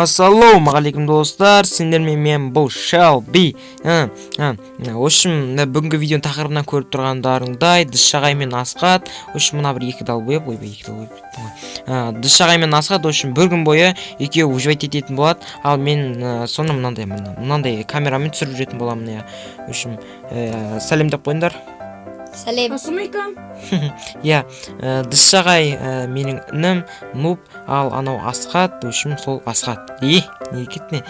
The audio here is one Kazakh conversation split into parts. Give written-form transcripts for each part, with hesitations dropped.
Ассалаумағалейкум достар, сендермен мен бұл Шелби. В общем, бүгінгі видеоның тақырыбынан көріп тұрғандарыңдай, Дысшағай мен Асқат, в общем, мына бір екі дал бойы, Дысшағай мен Асқат, в общем, бір күн бойы екеуі uživать ететін болады, ал мен соны мынандай камерамен түсіріп жүретін боламын. В общем, сәлем деп қойыңдар. Сәлем. Ассалаумалейкум. Дысшағай менің інім, Нуб, ал анау Асқат, өшім сол Асқат. Не кетіне?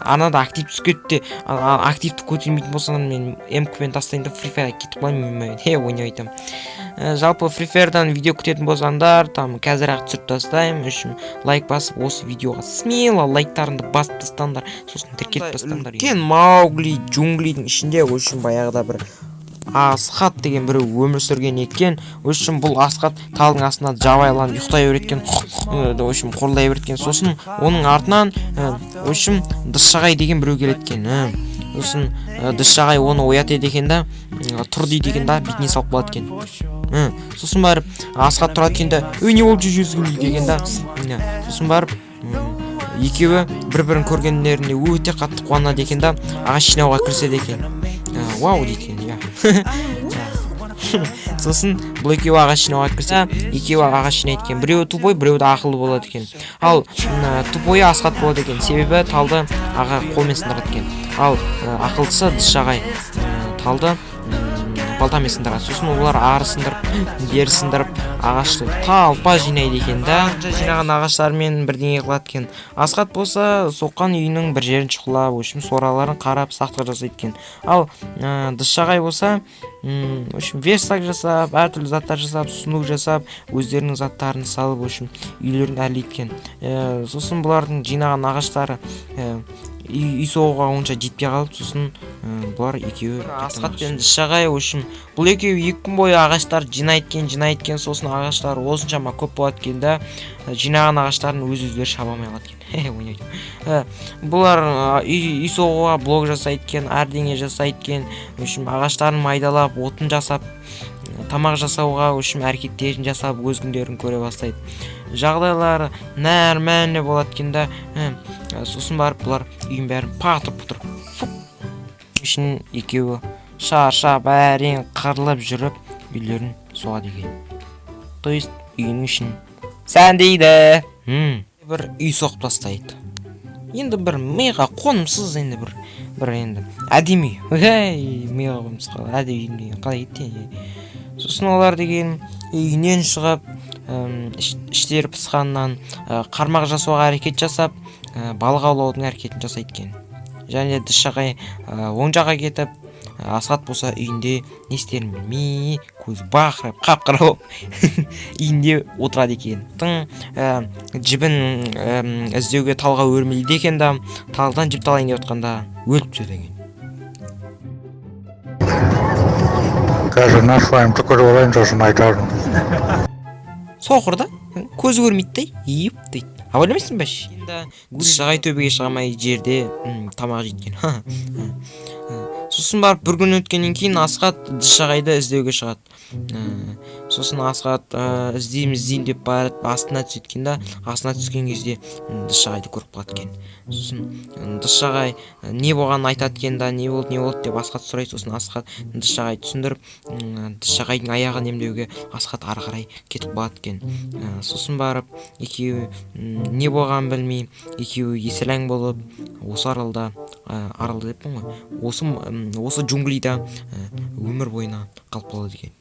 Анада актив түскетті, активті көтермейтін болсаңын мен МК-пен тастайында Free Fire кетіп қоймын, ойнайтым. Жалпы Free Fire'дан видео күтетін болсаңдар, қазір ақ түсіріп тастайым, үшін лайк басып, осы видеоға смело лайктарыңды басып тастаңдар, сосын тіркеліп тастаңдар. Кен Маугли джунглидің ішінде, үшін баяғыда бір Асқат деген бір өмір сүрген екен. Үшін бұл Асқат талдың астына жабайланып ұйықтай береткен, қорлай береткен. Сосын оның артынан үшін Дысшағай деген біреу келеткен. Сосын Дысшағай оны оят екен да, тұр дейді екен да, бетіне салып қалады екен. Сосын барып Асқат тұрады екен да, не болып жүрсің деген да. Сосын барып екеуі бір-бірін көргендеріне өте қатты қуанады екен да, ағаш жинауға кіріседі екен. Вау дейді екен, Сосын бұл екеуі ағаш жинауға кірсе, екеуі ағаш жинайды екен. Біреуі тупой, біреуі де ақылды болады екен. Ал тупойы Асқат болады екен, себебі талды аға қолмен сындырады екен. Ал ақылдысы Дысшағай талды балтамен сындырады. Сосын олар ары сындырып, бері сындырып, ағашты талпа жинайды екен да. Жинаған ағаштармен бірдеңе қылады екен. Асқат болса, соққан үйінің бір жерін шұқылап, сораларын қарап, сақтық жасайды екен. Ал Дысшағай болса, верстак жасап, әртүрлі заттар жасап, сұнық жасап, өздерінің заттарын салып, үйлерін әрлейді екен. Сосын бұлардың жинаған ағаштары үй соғуға онша жетпей қалып, сосын бұлар екеуі Асқат пен Дысшағай, бұл екеуі 2 күн бойы ағаштар жинайткен, сосын ағаштар осыншама көп болады екен да, жинаған ағаштарын өздері шаба алмай қалады екен. Бұлар үй соғуға блок жасайды екен, әрдеңе жасайды екен, ағаштарын майдалап, отын жасап, тамақ жасауға әрекеттерін жасап, өз күндерін көре бастайды. Жағдайлары нәрмәне болады екен да. Сосын барып бұлар үйін бәрін патыр-пұтыр үшін екеуі шаршап әрең қырылып жүріп үйлерін соғады екен. То есть үйінің ішін сәндейді. Бір үй соғып тастайды. Енді бір миға қонымсыз, енді бір енді әдемі. Миға қонымсыз әдемі қалай кетті. Сосын олар деген үйінен шығып, іштері пысқаннан қармақ жасауға әрекет жасап, балық аулаудың әрекетін жасайды екен. Және Дысшағай оң жаққа кетіп, Асқат болса үйінде не істерін білмей, көзі бақырып, қап-қара болып үйінде отырады екен. Жібін іздеуге талға өрмелейді екен да, талдан жіп талайын деп отқанда өліп түседі екен. Қазір нашылайым түкір олайын жосын айтарым. Соқыр да, көзі көрмейді еп дейді. Ойлаймайсың ба? Енді Дысшағай төбеге шығамай жерде тамақ жейткен. Сосын барып бір күн өткеннен кейін Асқат Дысшағайды іздеуге шығады. Сосын Асқат іздеймін деп барып астына түсеткен да, астына түскен кезде Дысшағайды көріп қалады екен. Сосын Дысшағай не болғанын айтады екен да, не болды деп Асқат сұрайды. Сосын Асқат Дысшағайды түсіндіріп, Дысшағайдың аяғын емдеуге Асқат ары қарай кетіп қалады екен. Сосын барып екеуі не болғанын білмей, екеуі еселәң болып, осы аралда деп осы джунглида өмір бойына қалып қалады екен.